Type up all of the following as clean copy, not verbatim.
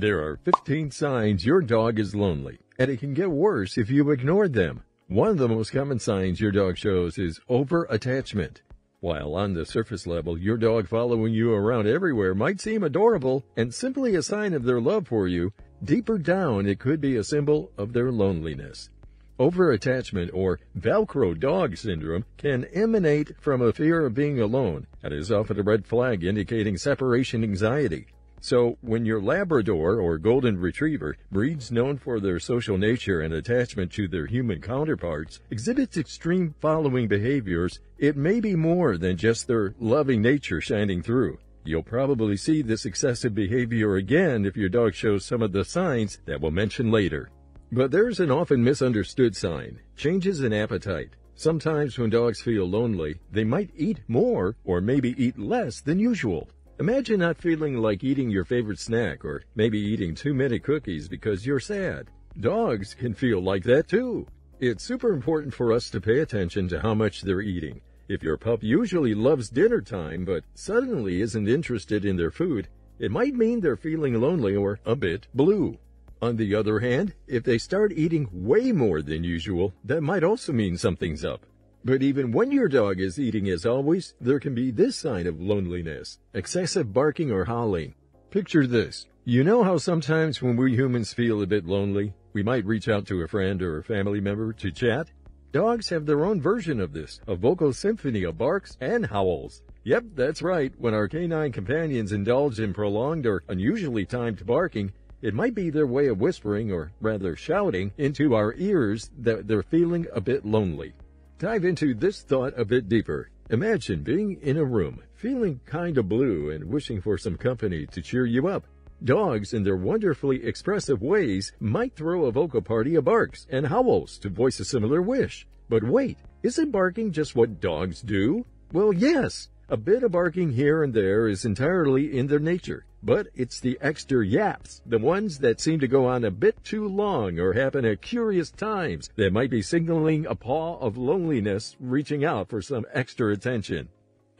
There are 15 signs your dog is lonely, and it can get worse if you ignore them. One of the most common signs your dog shows is over-attachment. While on the surface level, your dog following you around everywhere might seem adorable and simply a sign of their love for you, deeper down it could be a symbol of their loneliness. Over-attachment, or Velcro dog syndrome, can emanate from a fear of being alone and is often a red flag indicating separation anxiety. So, when your Labrador or Golden Retriever, breeds known for their social nature and attachment to their human counterparts, exhibits extreme following behaviors, it may be more than just their loving nature shining through. You'll probably see this excessive behavior again if your dog shows some of the signs that we'll mention later. But there's an often misunderstood sign: changes in appetite. Sometimes when dogs feel lonely, they might eat more or maybe eat less than usual. Imagine not feeling like eating your favorite snack, or maybe eating too many cookies because you're sad. Dogs can feel like that too. It's super important for us to pay attention to how much they're eating. If your pup usually loves dinner time but suddenly isn't interested in their food, it might mean they're feeling lonely or a bit blue. On the other hand, if they start eating way more than usual, that might also mean something's up. But even when your dog is eating as always, there can be this sign of loneliness: excessive barking or howling. Picture this. You know how sometimes when we humans feel a bit lonely, we might reach out to a friend or a family member to chat? Dogs have their own version of this, a vocal symphony of barks and howls. Yep, that's right. When our canine companions indulge in prolonged or unusually timed barking, it might be their way of whispering, or rather shouting, into our ears that they're feeling a bit lonely. Dive into this thought a bit deeper. Imagine being in a room, feeling kinda blue and wishing for some company to cheer you up. Dogs, in their wonderfully expressive ways, might throw a vocal party of barks and howls to voice a similar wish. But wait, isn't barking just what dogs do? Well, yes. A bit of barking here and there is entirely in their nature, but it's the extra yaps, the ones that seem to go on a bit too long or happen at curious times, that might be signaling a paw of loneliness reaching out for some extra attention.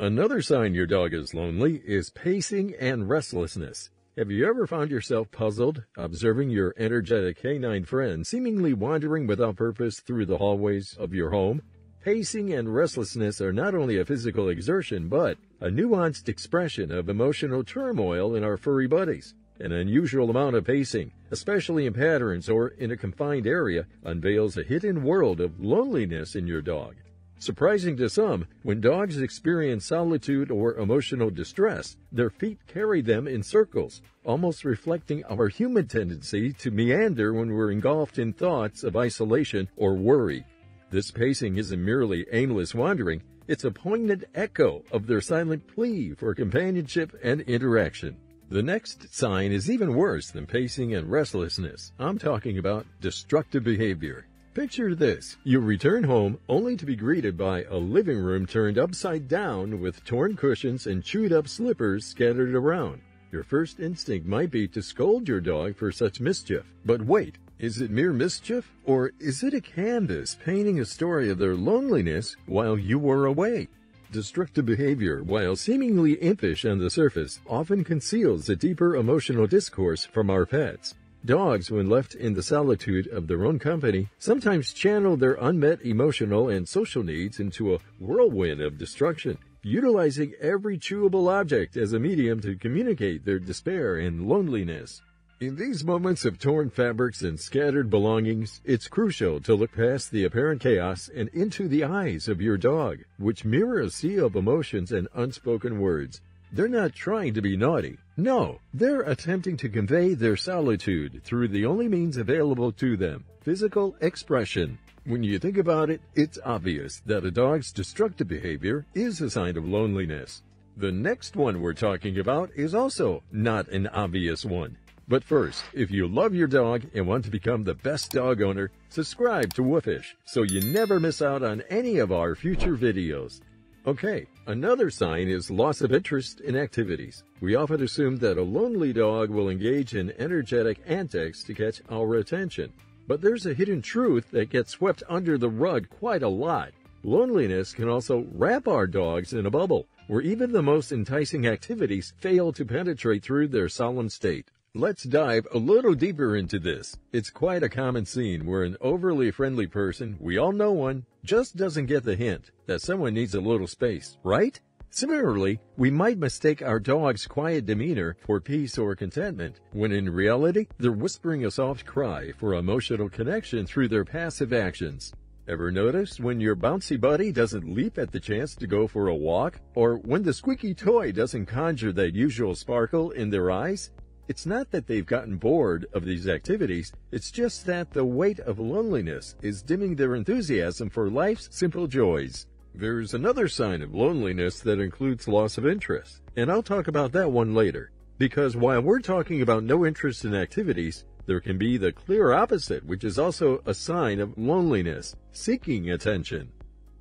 Another sign your dog is lonely is pacing and restlessness. Have you ever found yourself puzzled, observing your energetic canine friend seemingly wandering without purpose through the hallways of your home? Pacing and restlessness are not only a physical exertion, but a nuanced expression of emotional turmoil in our furry buddies. An unusual amount of pacing, especially in patterns or in a confined area, unveils a hidden world of loneliness in your dog. Surprising to some, when dogs experience solitude or emotional distress, their feet carry them in circles, almost reflecting our human tendency to meander when we're engulfed in thoughts of isolation or worry. This pacing isn't merely aimless wandering, it's a poignant echo of their silent plea for companionship and interaction. The next sign is even worse than pacing and restlessness. I'm talking about destructive behavior. Picture this. You return home only to be greeted by a living room turned upside down with torn cushions and chewed up slippers scattered around. Your first instinct might be to scold your dog for such mischief. But wait. Is it mere mischief, or is it a canvas painting a story of their loneliness while you were away? Destructive behavior, while seemingly impish on the surface, often conceals a deeper emotional discourse from our pets. Dogs, when left in the solitude of their own company, sometimes channel their unmet emotional and social needs into a whirlwind of destruction, utilizing every chewable object as a medium to communicate their despair and loneliness. In these moments of torn fabrics and scattered belongings, it's crucial to look past the apparent chaos and into the eyes of your dog, which mirror a sea of emotions and unspoken words. They're not trying to be naughty. No, they're attempting to convey their solitude through the only means available to them: physical expression. When you think about it, it's obvious that a dog's destructive behavior is a sign of loneliness. The next one we're talking about is also not an obvious one. But first, if you love your dog and want to become the best dog owner, subscribe to Woofysh so you never miss out on any of our future videos. Okay, another sign is loss of interest in activities. We often assume that a lonely dog will engage in energetic antics to catch our attention. But there's a hidden truth that gets swept under the rug quite a lot. Loneliness can also wrap our dogs in a bubble, where even the most enticing activities fail to penetrate through their solemn state. Let's dive a little deeper into this. It's quite a common scene where an overly friendly person, we all know one, just doesn't get the hint that someone needs a little space, right? Similarly, we might mistake our dog's quiet demeanor for peace or contentment, when in reality, they're whispering a soft cry for emotional connection through their passive actions. Ever notice when your bouncy buddy doesn't leap at the chance to go for a walk, or when the squeaky toy doesn't conjure that usual sparkle in their eyes? It's not that they've gotten bored of these activities, it's just that the weight of loneliness is dimming their enthusiasm for life's simple joys. There's another sign of loneliness that includes loss of interest, and I'll talk about that one later. Because while we're talking about no interest in activities, there can be the clear opposite, which is also a sign of loneliness, seeking attention.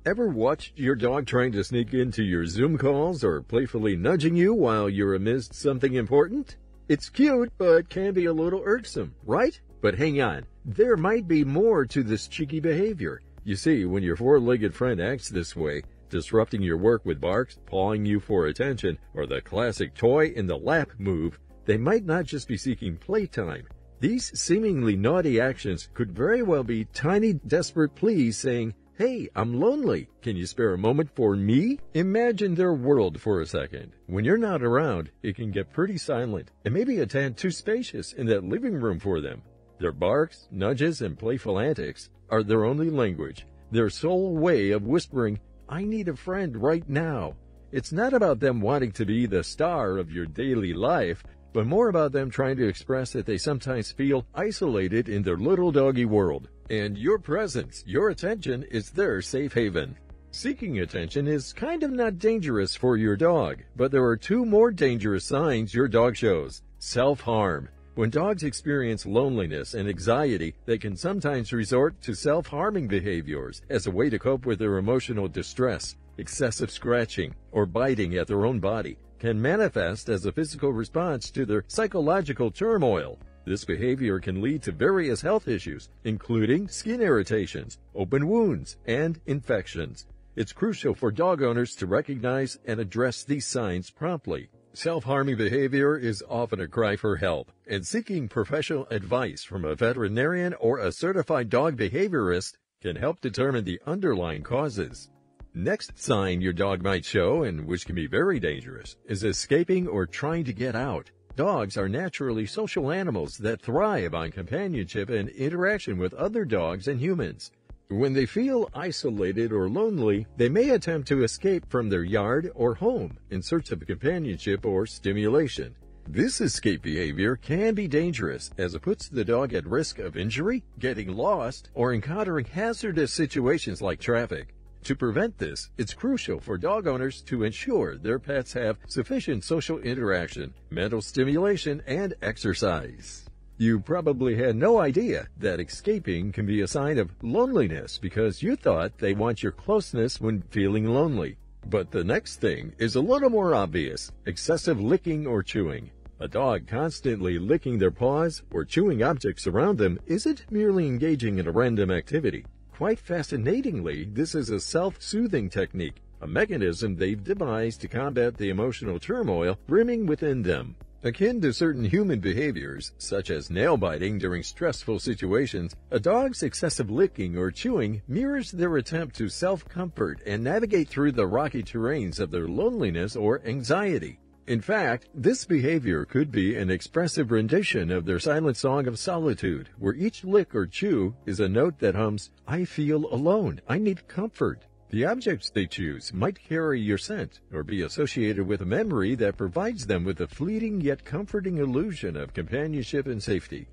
Ever watched your dog trying to sneak into your Zoom calls or playfully nudging you while you're amidst something important? It's cute, but can be a little irksome, right? But hang on, there might be more to this cheeky behavior. You see, when your four-legged friend acts this way, disrupting your work with barks, pawing you for attention, or the classic toy in the lap move, they might not just be seeking playtime. These seemingly naughty actions could very well be tiny, desperate pleas saying, "Hey, I'm lonely. Can you spare a moment for me?" Imagine their world for a second. When you're not around, it can get pretty silent and maybe a tad too spacious in that living room for them. Their barks, nudges, and playful antics are their only language, their sole way of whispering, "I need a friend right now." It's not about them wanting to be the star of your daily life, but more about them trying to express that they sometimes feel isolated in their little doggy world. And your presence, your attention is their safe haven. Seeking attention is kind of not dangerous for your dog, but there are two more dangerous signs your dog shows. Self-harm. When dogs experience loneliness and anxiety, they can sometimes resort to self-harming behaviors as a way to cope with their emotional distress. Excessive scratching or biting at their own body can manifest as a physical response to their psychological turmoil. This behavior can lead to various health issues, including skin irritations, open wounds, and infections. It's crucial for dog owners to recognize and address these signs promptly. Self-harming behavior is often a cry for help, and seeking professional advice from a veterinarian or a certified dog behaviorist can help determine the underlying causes. Next sign your dog might show, and which can be very dangerous, is escaping or trying to get out. Dogs are naturally social animals that thrive on companionship and interaction with other dogs and humans. When they feel isolated or lonely, they may attempt to escape from their yard or home in search of companionship or stimulation. This escape behavior can be dangerous as it puts the dog at risk of injury, getting lost, or encountering hazardous situations like traffic. To prevent this, it's crucial for dog owners to ensure their pets have sufficient social interaction, mental stimulation, and exercise. You probably had no idea that escaping can be a sign of loneliness because you thought they want your closeness when feeling lonely. But the next thing is a little more obvious: excessive licking or chewing. A dog constantly licking their paws or chewing objects around them isn't merely engaging in a random activity. Quite fascinatingly, this is a self-soothing technique, a mechanism they've devised to combat the emotional turmoil brimming within them. Akin to certain human behaviors, such as nail biting during stressful situations, a dog's excessive licking or chewing mirrors their attempt to self-comfort and navigate through the rocky terrains of their loneliness or anxiety. In fact, this behavior could be an expressive rendition of their silent song of solitude, where each lick or chew is a note that hums, "I feel alone, I need comfort." The objects they choose might carry your scent or be associated with a memory that provides them with a fleeting yet comforting illusion of companionship and safety.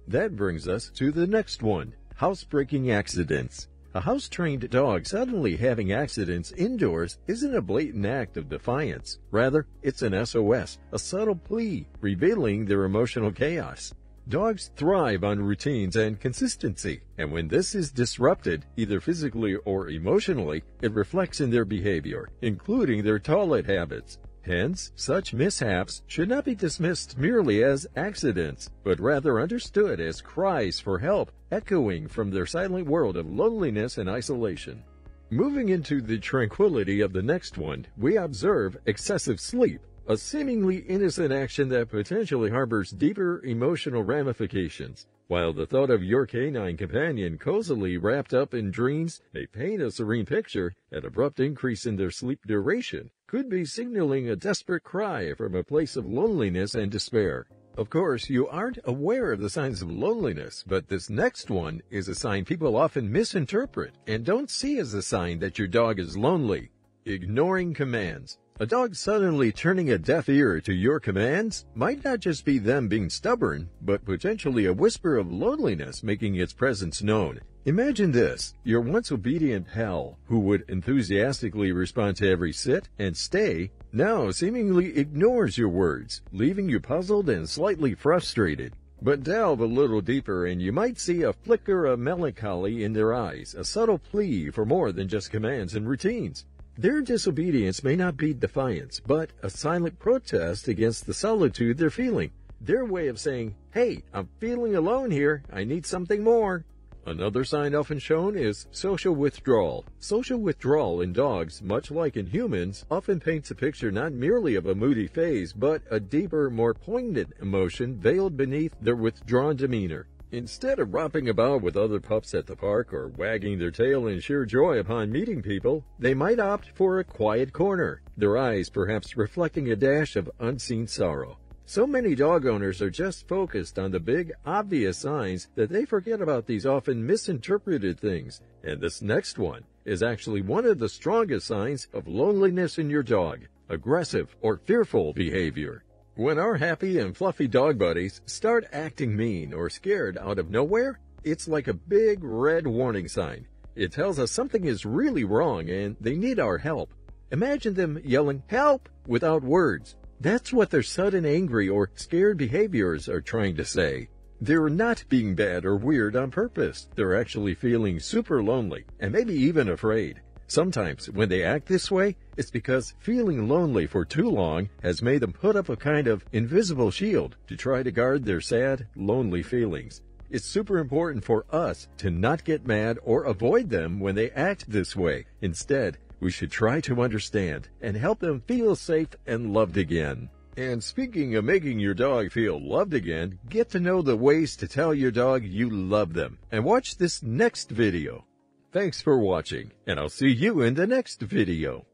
That brings us to the next one: housebreaking accidents. A house-trained dog suddenly having accidents indoors isn't a blatant act of defiance. Rather, it's an SOS, a subtle plea, revealing their emotional chaos. Dogs thrive on routines and consistency, and when this is disrupted, either physically or emotionally, it reflects in their behavior, including their toilet habits. Hence, such mishaps should not be dismissed merely as accidents, but rather understood as cries for help, echoing from their silent world of loneliness and isolation. Moving into the tranquility of the next one, we observe excessive sleep. a seemingly innocent action that potentially harbors deeper emotional ramifications. While the thought of your canine companion cozily wrapped up in dreams may paint a serene picture, an abrupt increase in their sleep duration could be signaling a desperate cry from a place of loneliness and despair. Of course, you aren't aware of the signs of loneliness, but this next one is a sign people often misinterpret and don't see as a sign that your dog is lonely. Ignoring commands. A dog suddenly turning a deaf ear to your commands might not just be them being stubborn, but potentially a whisper of loneliness making its presence known. Imagine this, your once obedient pal, who would enthusiastically respond to every sit and stay, now seemingly ignores your words, leaving you puzzled and slightly frustrated. But delve a little deeper and you might see a flicker of melancholy in their eyes, a subtle plea for more than just commands and routines. Their disobedience may not be defiance, but a silent protest against the solitude they're feeling. Their way of saying, "Hey, I'm feeling alone here, I need something more." Another sign often shown is social withdrawal. Social withdrawal in dogs, much like in humans, often paints a picture not merely of a moody phase, but a deeper, more poignant emotion veiled beneath their withdrawn demeanor. Instead of romping about with other pups at the park or wagging their tail in sheer joy upon meeting people, they might opt for a quiet corner, their eyes perhaps reflecting a dash of unseen sorrow. So many dog owners are just focused on the big, obvious signs that they forget about these often misinterpreted things. And this next one is actually one of the strongest signs of loneliness in your dog: aggressive or fearful behavior. When our happy and fluffy dog buddies start acting mean or scared out of nowhere, it's like a big red warning sign. It tells us something is really wrong and they need our help. Imagine them yelling, "Help!" without words. That's what their sudden angry or scared behaviors are trying to say. They're not being bad or weird on purpose. They're actually feeling super lonely and maybe even afraid. Sometimes when they act this way, it's because feeling lonely for too long has made them put up a kind of invisible shield to try to guard their sad, lonely feelings. It's super important for us to not get mad or avoid them when they act this way. Instead, we should try to understand and help them feel safe and loved again. And speaking of making your dog feel loved again, get to know the ways to tell your dog you love them and watch this next video. Thanks for watching, and I'll see you in the next video.